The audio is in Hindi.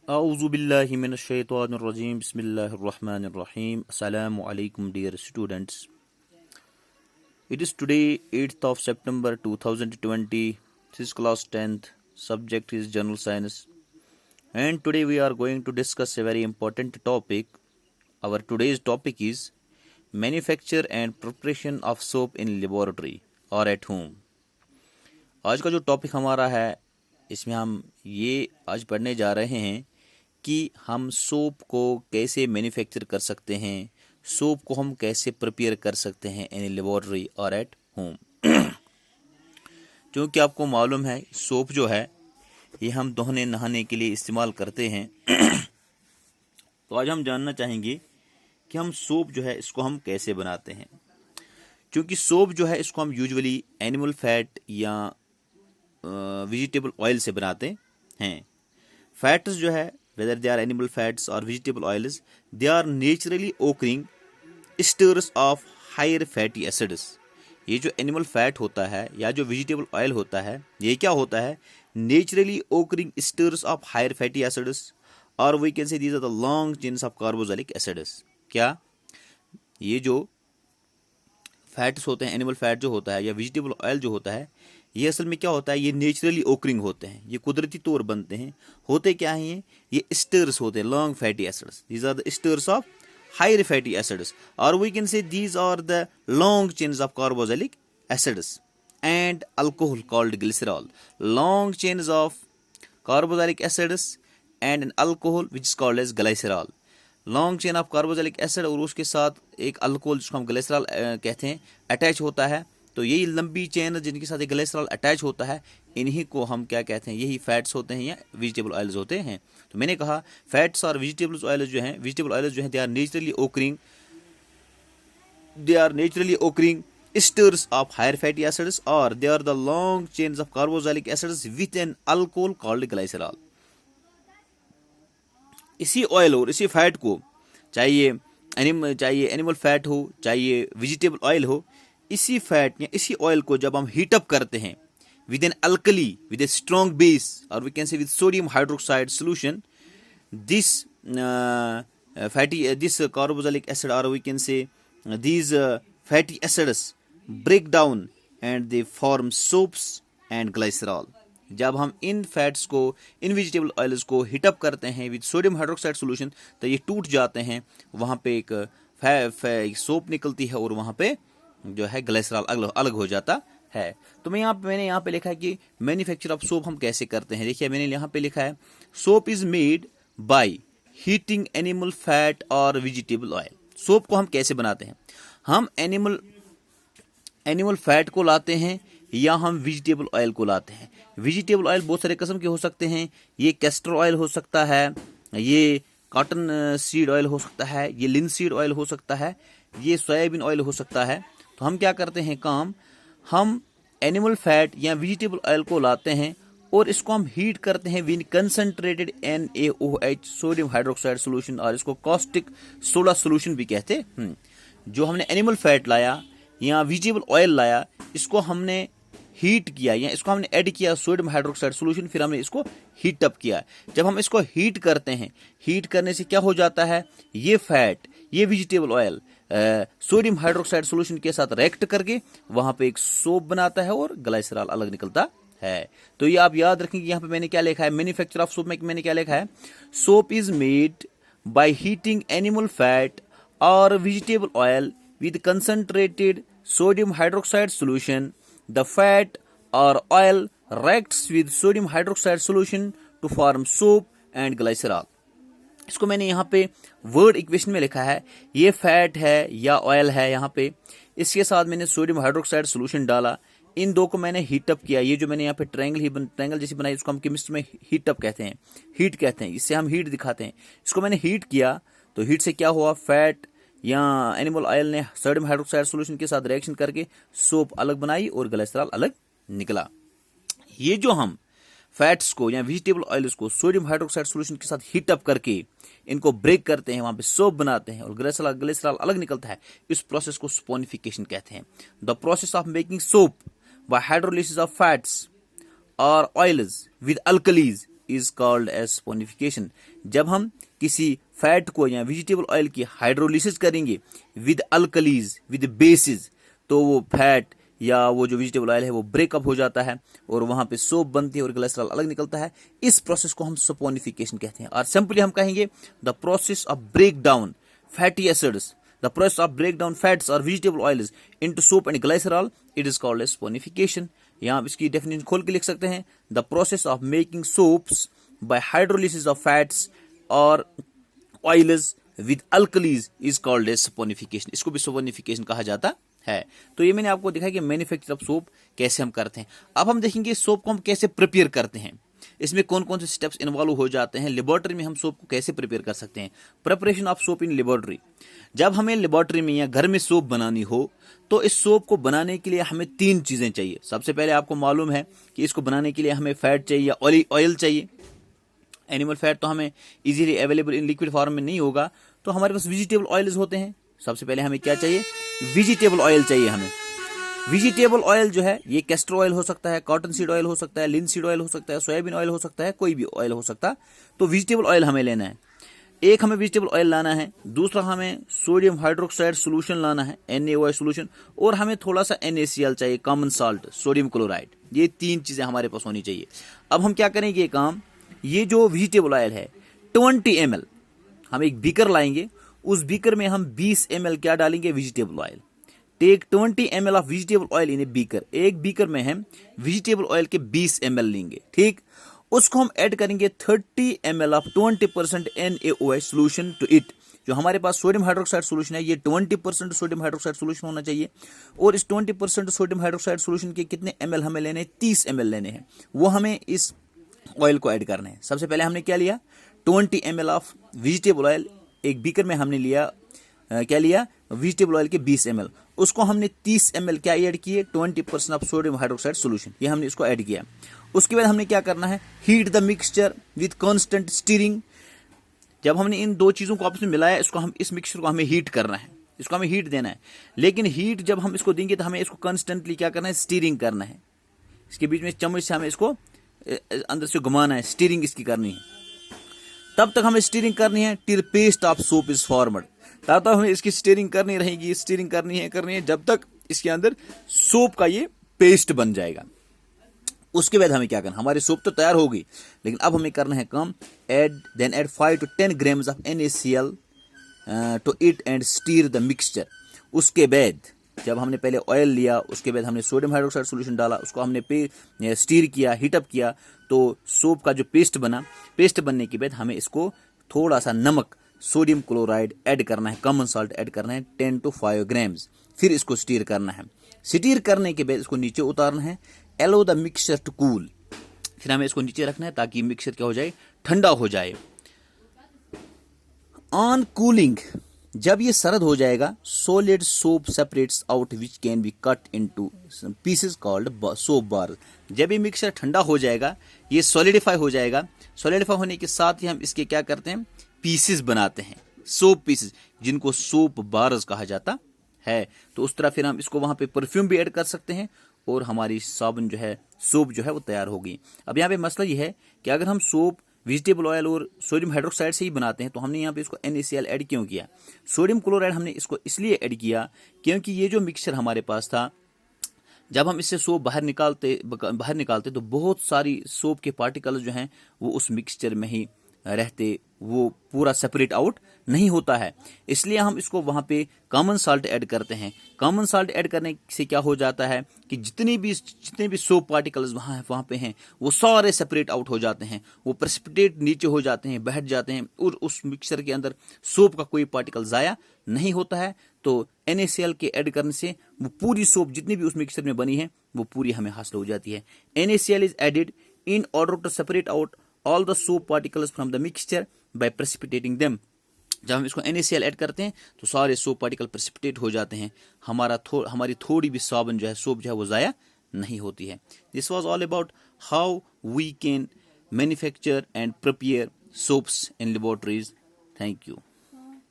A'udhu billahi minash shaitanir rajim. Bismillahir rahmanir rahim. Assalamu alaikum, dear students. It is today 8th of September 2020. This is class 10th. Subject is General Science. And today we are going to discuss a very important topic. Our today's topic is manufacture and preparation of soap in laboratory or at home. आज का जो टॉपिक हमारा है इसमें हम ये आज पढ़ने जा रहे हैं कि हम सोप को कैसे मैन्युफैक्चर कर सकते हैं, सोप को हम कैसे प्रिपेयर कर सकते हैं इन लेबोरेटरी और एट होम। क्योंकि आपको मालूम है सोप जो है ये हम धोने नहाने के लिए इस्तेमाल करते हैं। तो आज हम जानना चाहेंगे कि हम सोप जो है इसको हम कैसे बनाते हैं। क्योंकि सोप जो है इसको हम यूजुअली एनिमल फैट या वेजिटेबल ऑयल से बनाते हैं। फैट्स जो है whether they are animal fats or vegetable oils, they are naturally occurring esters of higher fatty acids. ये जो एनिमल फैट होता है या जो वेजिटेबल ऑयल होता है ये क्या होता है, naturally occurring esters of higher fatty acids, और we can say these are the long chains of carboxylic acids. क्या ये जो फैट्स होते हैं, एनिमल फैट जो होता है या वेजिटेबल ऑयल जो होता है, ये असल में क्या होता है, ये नेचुरली ओकरिंग होते हैं, ये कुदरती तौर बनते हैं। होते क्या हैं ये स्टर्स होते हैं, long fatty acids. These are the esters of higher fatty acids, और we can say these are the long chains of carboxylic acids and alcohol called glycerol. Long chains of carboxylic acids and an alcohol which is called as glycerol. Long chain of carboxylic acid और उसके साथ एक अल्कोहल जिसको हम ग्लिसरॉल कहते हैं अटैच होता है। तो यही लंबी चेन जिनके साथ एक ग्लिसरॉल अटैच होता है, इन्हीं को हम क्या कहते हैं, यही फैट्स होते हैं या वेजिटेबल ऑयल्स होते हैं। तो मैंने कहा फैट्स और वेजिटेबल ऑयल्स जो हैं, वेजिटेबल ऑयल्स जो हैं, they are naturally occurring esters of higher fatty acids, or they are the long chains of carboxylic acids with an alcohol called glycerol. इसी ऑयल और इसी फैट को, चाहिए एनिमल फैट हो चाहिए वेजिटेबल ऑयल हो, इसी फैट या इसी ऑयल को जब हम हीट अप करते हैं with an alkali with a strong base, और we can say with sodium hydroxide solution, this this carboxylic acid, और we can say these fatty acids break down and they form soaps and glycerol. जब हम इन फैट्स को, इन वेजिटेबल ऑयल्स को हीट अप करते हैं विद सोडियम हाइड्रोक्साइड सोल्यूशन, तो ये टूट जाते हैं, वहाँ पे एक सोप निकलती है और वहाँ पे जो है ग्लिसरॉल अलग हो जाता है। तो मैंने यहाँ पे लिखा है कि मैन्युफैक्चर ऑफ सोप हम कैसे करते हैं। देखिए मैंने यहाँ पे लिखा है soap is made by heating animal fat और वेजिटेबल ऑयल। सोप को हम कैसे बनाते हैं, हम एनिमल फैट को लाते हैं या हम वेजिटेबल ऑयल को लाते हैं। वेजिटेबल ऑयल बहुत सारे किस्म के हो सकते हैं, ये कैस्टर ऑयल हो सकता है, ये कॉटन सीड ऑयल हो सकता है, ये लिन सीड ऑयल हो सकता है, ये सोयाबीन ऑयल हो सकता है। तो हम क्या करते हैं काम, हम एनिमल फैट या वेजिटेबल ऑयल को लाते हैं और इसको हम हीट करते हैं with concentrated NaOH sodium hydroxide solution, और इसको कॉस्टिक सोडा सोल्यूशन भी कहते हैं। जो हमने एनिमल फैट लाया या वेजिटेबल ऑयल लाया, इसको हमने हीट किया या इसको हमने ऐड किया सोडियम हाइड्रोक्साइड सोल्यूशन, फिर हमने इसको हीट अप किया। जब हम इसको हीट करते हैं, हीट करने से क्या हो जाता है, ये फैट, ये vegetable oil sodium hydroxide solution के साथ रिएक्ट करके वहां पे एक सोप बनाता है और ग्लिसरॉल अलग निकलता है। तो ये आप याद रखेंगे, यहाँ पे मैंने क्या लिखा है, मैन्युफैक्चर ऑफ सोप में मैंने क्या लिखा है, soap is made by heating animal fat और vegetable oil with concentrated sodium hydroxide solution. The fat or oil reacts with sodium hydroxide solution to form soap and glycerol. इसको मैंने यहाँ पे वर्ड इक्वेशन में लिखा है, ये फैट है या ऑयल है, यहाँ पे इसके साथ मैंने सोडियम हाइड्रोक्साइड सोल्यूशन डाला, इन दो को मैंने हीट अप किया। ये जो मैंने यहाँ पे ट्रायंगल जैसी बनाई, इसको हम केमिस्ट्री में हीट अप कहते हैं, हीट कहते हैं, इससे हम हीट दिखाते हैं। इसको मैंने हीट किया, तो हीट से क्या हुआ, फैट या एनिमल ऑयल ने सोडियम हाइड्रोक्साइड सोल्यूशन के साथ रिएक्शन करके सोप अलग बनाई और ग्लिसरॉल अलग निकला। ये जो हम फैट्स को या वेजिटेबल ऑयल्स को सोडियम हाइड्रोक्साइड सोल्यूशन के साथ हीट अप करके इनको ब्रेक करते हैं, वहां पे सोप बनाते हैं और ग्लिसरॉल अलग निकलता है, इस प्रोसेस को स्पोनिफिकेशन कहते हैं। The process of making soap by hydrolysis of fats or oils with alkalis is called as saponification. जब हम किसी फैट को या वेजिटेबल ऑयल की हाइड्रोलिसिस करेंगे विद अल्कलीज विद बेसिस, तो वो फैट या वो जो वेजिटेबल ऑयल है वो ब्रेकअप हो जाता है और वहां पे सोप बनती है और ग्लिसरॉल अलग निकलता है। इस प्रोसेस को हम सपोनिफिकेशन कहते हैं। और सिंपली हम कहेंगे the process of break down fatty acids, the process of break down fats और vegetable oils into soap and glycerol, it is called as saponification. यहाँ आप इसकी डेफिनेशन खोल के लिख सकते हैं, the process of making soaps by hydrolysis of fats और oils with alkalis is called as saponification. इसको भी सपोनिफिकेशन कहा जाता है। तो ये मैंने आपको दिखाया कि मैन्युफैक्चर ऑफ सोप कैसे हम करते हैं। अब हम देखेंगे सोप को हम कैसे प्रिपेयर करते हैं, इसमें कौन कौन से स्टेप्स इन्वॉल्व हो जाते हैं, लेबोरेटरी में हम सोप को कैसे प्रिपेयर कर सकते हैं। Preparation of soap in laboratory, जब हमें लेबोरेटरी में या घर में सोप बनानी हो तो इस सोप को बनाने के लिए हमें 3 चीजें चाहिए। सबसे पहले आपको मालूम है कि इसको बनाने के लिए हमें फैट चाहिए या ऑयल चाहिए। एनिमल फैट तो हमें easily available in liquid form में नहीं होगा, तो हमारे पास वेजिटेबल ऑयल्स होते हैं। सबसे पहले हमें क्या चाहिए, वेजिटेबल ऑयल चाहिए हमें। वेजिटेबल ऑयल जो है ये कैस्टर ऑयल हो सकता है, कॉटन सीड ऑयल हो सकता है, लिनसीड ऑयल हो सकता है, सोयाबीन ऑयल हो सकता है, कोई भी ऑयल हो सकता है। तो वेजिटेबल ऑयल हमें लेना है, एक हमें वेजिटेबल ऑयल लाना है, दूसरा हमें सोडियम हाइड्रोक्साइड सोल्यूशन लाना है NaOH सोल्यूशन, और हमें थोड़ा सा NaCl चाहिए, कॉमन साल्ट सोडियम क्लोराइड। ये 3 चीजें हमारे पास होनी चाहिए। अब हम क्या करेंगे ये काम, ये जो वेजिटेबल ऑयल है 20 ml हम एक बीकर लाएंगे, उस बीकर में हम 20 ml क्या डालेंगे, vegetable oil. Take 20 ml of vegetable oil in a beaker, एक बीकर में हम वेजिटेबल ऑयल के 20 ml लेंगे, ठीक। उसको हम ऐड करेंगे 30 ml of 20% NaOH solution to it. जो हमारे पास सोडियम हाइड्रोक्साइड सोल्यूशन है ये 20% सोडियम हाइड्रोक्साइड सोल्यूशन होना चाहिए, और इस 20% सोडियम हाइड्रोक्साइड सोल्यूशन के कितने ml हमें लेने हैं, 30 ml लेने हैं, वो हमें इस ऑयल को ऐड करना है। सबसे पहले हमने क्या लिया, 20 ml ऑफ वेजिटेबल ऑयल, एक बीकर में हमने लिया क्या लिया, वेजिटेबल ऑयल के 20 ml, उसको हमने 30 ml क्या ऐड किए, 20% ऑफ सोडियम हाइड्रोक्साइड सोल्यूशन, ये हमने इसको ऐड किया। उसके बाद हमने क्या करना है, heat the mixture with constant steering. जब हमने इन 2 चीजों को आपस में मिलाया, इसको हम इस मिक्सचर को हमें हीट करना है, इसको हमें हीट देना है। लेकिन हीट जब हम इसको देंगे तो हमें इसको कांस्टेंटली क्या करना है, स्टीरिंग करना है। इसके बीच में चम्मच से हमें इसको अंदर से घुमाना है, स्टीरिंग इसकी करनी है। तब तक हमें स्टीरिंग करनी है till paste of soap is formed, तब तक हमें इसकी स्टीरिंग करनी रहेगी, स्टीरिंग करनी है जब तक इसके अंदर सोप का ये पेस्ट बन जाएगा। उसके बाद हमें क्या करना, हमारी सोप तो तैयार हो गई, लेकिन अब हमें करना है काम, add 5 to 10 grams of NaCl to it and stir the mixture. उसके बाद जब हमने पहले ऑयल लिया, उसके बाद हमने सोडियम हाइड्रोक्साइड सोल्यूशन डाला, उसको हमने स्टीर किया, हीटअप किया, तो सोप का जो पेस्ट बना, पेस्ट बनने के बाद हमें इसको थोड़ा सा नमक सोडियम क्लोराइड ऐड करना है, कॉमन साल्ट ऐड करना है 10 to 5 grams, फिर इसको स्टीर करना है। स्टीर करने के बाद इसको नीचे उतारना है, allow the mixture to cool, फिर हमें इसको नीचे रखना है ताकि मिक्सचर क्या हो जाए, ठंडा हो जाए। ऑन कूलिंग, जब ये सरद हो जाएगा, solid soap separates out which can be cut into pieces called soap bar. जब ये मिक्सचर ठंडा हो जाएगा, ये सॉलिडिफाई हो जाएगा, सॉलिडिफाई होने के साथ ही हम इसके क्या करते हैं, पीसेस बनाते हैं, सोप पीसेस, जिनको सोप बार्स कहा जाता है। तो उस तरह फिर हम इसको वहां पे परफ्यूम भी ऐड कर सकते हैं और हमारी साबुन जो है, सोप जो है वो तैयार होगी। अब यहाँ पे मसला ये है कि अगर हम सोप वेजिटेबल ऑयल और सोडियम हाइड्रोक्साइड से ही बनाते हैं, तो हमने यहाँ पे इसको NaCl ऐड क्यों किया, सोडियम क्लोराइड हमने इसको इसलिए ऐड किया क्योंकि ये जो मिक्सचर हमारे पास था, जब हम इससे सोप बाहर निकालते तो बहुत सारी सोप के पार्टिकल्स जो हैं वो उस मिक्सचर में ही रहते, वो पूरा सेपरेट आउट नहीं होता है। इसलिए हम इसको वहां पे कॉमन साल्ट ऐड करते हैं। कॉमन साल्ट ऐड करने से क्या हो जाता है कि जितने भी सोप पार्टिकल्स वहां पे हैं वो सारे सेपरेट आउट हो जाते हैं, वो प्रेसिपिटेट नीचे हो जाते हैं, बैठ जाते हैं, और उस मिक्सचर के अंदर सोप का कोई पार्टिकल जाया नहीं होता है। तो NaCl के ऐड करने से वो पूरी सोप जितनी भी उस मिक्सचर में बनी है वो पूरी हमें हासिल हो जाती है। NaCl is added in order to separate out all the soap particles from the mixture by precipitating them। जब हम इसको NaCl ऐड करते हैं तो सारे सोप पार्टिकल प्रेसिपिटेट हो जाते हैं, हमारी थोड़ी भी साबुन जो है, सोप जो है वो ज़ाया नहीं होती है। This was all about how we can manufacture and prepare soaps in laboratories. Thank you.